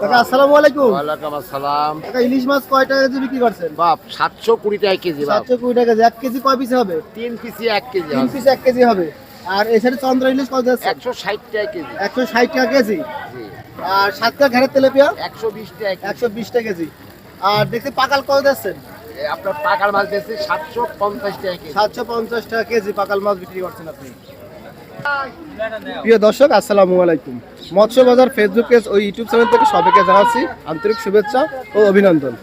কাকা আসসালামু আলাইকুম। ওয়ালাইকুম আসসালাম। কাকা ইলিশ মাছ কয় টাকা কেজি বিক্রি করছেন? বাপ 720 টাকা কেজি বাপ। 720 টাকা কেজি। 1 কেজি কয় পিস হবে? 3 পিসে 1 কেজি 3 পিস 1 কেজি হবে। আর এছাড়া চন্দ্র ইলিশ কত যাচ্ছে? 160 টাকা কেজি। 160 টাকা কেজি। জি। আর সাতটা ঘেরের তেলাপিয়া 120 টাকা কেজি। 120 টাকা কেজি। আর দেখতে পাকাল কত যাচ্ছেন? আপনার পাকাল মাছ দিয়েছে 750 টাকা কেজি। 750 টাকা কেজি পাকাল মাছ বিক্রি করছেন আপনি। প্রিয় দর্শক আসসালামু আলাইকুম। মৎস্য বাজার ফেসবুক পেজ ও ইউটিউব চ্যানেল থেকে সবাইকে জানাচ্ছি আন্তরিক শুভেচ্ছা ও অভিনন্দন।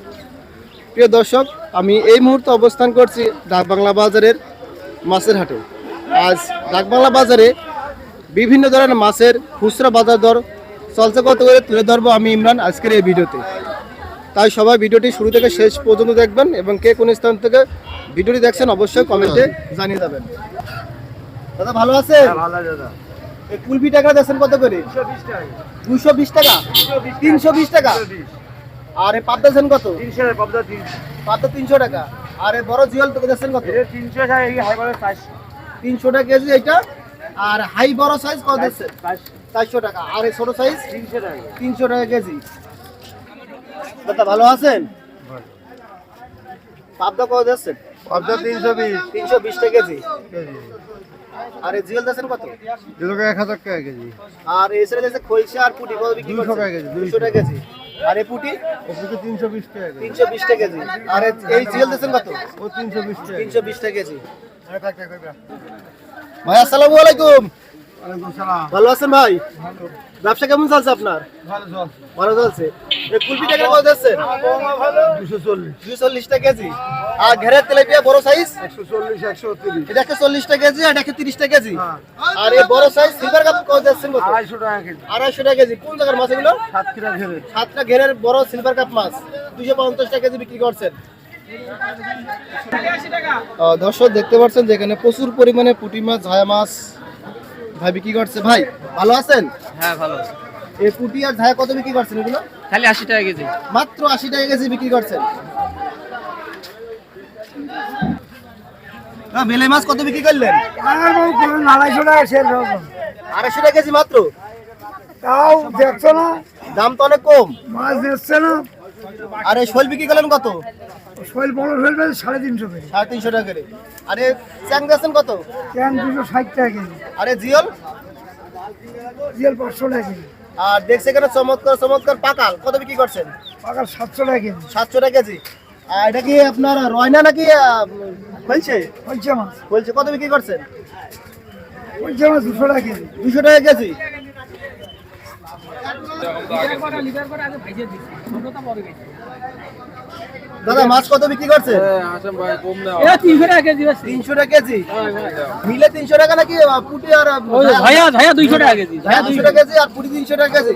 প্রিয় দর্শক, আমি এই মুহূর্তে অবস্থান করছি ডাকবাংলা বাজারের মাছের হাটে। আজ ডাকবাংলা বাজারে বিভিন্ন ধরনের মাছের খুচরা বাজার দর চলছে কত করে তুলে ধরবো আমি ইমরান আজকের এই ভিডিওতে। তাই সবাই ভিডিওটি শুরু থেকে শেষ পর্যন্ত দেখবেন এবং কে কোন স্থান থেকে ভিডিওটি দেখছেন অবশ্যই কমেন্টে জানিয়ে যাবেন। দাদা ভালো আছে? ভালো দাদা। এই কুলফি টাকা দিচ্ছেন কত করে? 220 টাকা। 220 টাকা? 320 টাকা। আর এই পাবদা দেন কত? 300 টাকা পাবদা 300। পাবদা 300 টাকা। আর এই বড় জিওল তো দিচ্ছেন কত? এটা 300 টাকা, এই হাই বড় 400। 300 টাকা কেজি এটা। আর হাই বড় সাইজ কত দিচ্ছেন? 400 টাকা। আর এই ছোট সাইজ 300 টাকা। 300 টাকা কেজি। দাদা ভালো আছেন? পাবদা কত দিচ্ছেন? পাবদা 320 320 টাকা কেজি। কেজি। আর এই জিওল দিচ্ছেন কত? এগুলো 1000 টাকা কেজি। আর এই সাইডে দিচ্ছে খইসা আর পুটি কত বিক্রি 200 করছেন? টাকা কেজি, 200 টাকা কেজি। আর এই পুটি ওগুলো 320 টাকা কেজি। 320 টাকা কেজি। আর এই জিওল দিচ্ছেন কত? ও 320 টাকা। 320 টাকা কেজি। ভাই আসসালামু আলাইকুম। ওয়ালাইকুম সালাম। ভালো আছেন ভাই? ব্যবসা কেমন চলছে আপনার? ভালো চল। ভালো চলছে। এই কুলফি টাকা কত দিচ্ছেন? 240 240 টাকা কেজি। আর ঘেরের তেলাপিয়া বড় সাইজ 140 130 এটা 140 টাকা কেজি আর এটা 30 টাকা কেজি। হ্যাঁ। আর এই বড় সাইজ সিলভার কাপ কত দিচ্ছেন কত? 250 টাকা কেজি। 250 টাকা কেজি। কোন জায়গার মাছ এগুলো? সাতক্ষীরা ঘেরে। সাতটা ঘেরের বড় সিলভার কাপ মাছ 250 টাকা কেজি বিক্রি করছেন। দর্শক দেখতে পাচ্ছেন যেখানে প্রচুর পরিমাণে পুঁটি মাছ ঝায়া মাছ ভাই বিক্রি করছে। ভাই ভালো আছেন? হ্যাঁ ভালো। এই পুঁটি আর ঝায়া কত বিক্রি করছেন এগুলো? খালি 80 টাকা কেজি। মাত্র 80 টাকা কেজি বিক্রি করছেন। না বেলে মাছ কত বিক্রি করলেন? 250 টাকা সেল হবে। 250 টাকা কেজি মাত্র। তাও দেখছো না, দাম তো অনেক কম। মাছ দিচ্ছে না। আর এই শোল বিক্রি করলেন কত? শৈল বড় শৈল 350 করে। 350 টাকা করে। আর এই চ্যাং দিয়েছেন কত? ক্যান 260 টাকা কেজি। আর এই জিওল? জিয়াল 500 টাকা কেজি। আর দেখছে এখানে চমৎকার চমৎকার পাকাল কত বিক্রি করছেন? পাকাল 700 টাকা কেজি। 700 টাকা কেজি। আর এটা কি আপনার রয়না নাকি বলছে? পঞ্চে মাছ, বলছে কত বিক্রি করছেন? পঞ্চে মাছ 200 টাকা কেজি। 200 টাকা কেজি। দাদা মাছ কত বিক্রি করছে? 300 টাকা কেজি আছে। 300 টাকা কেজি। মিলে 300 টাকা নাকি পুটি আর ভাইয়া 200 টাকা কেজি। ভাইয়া 200 টাকা কেজি আর পুটি 300 টাকা কেজি।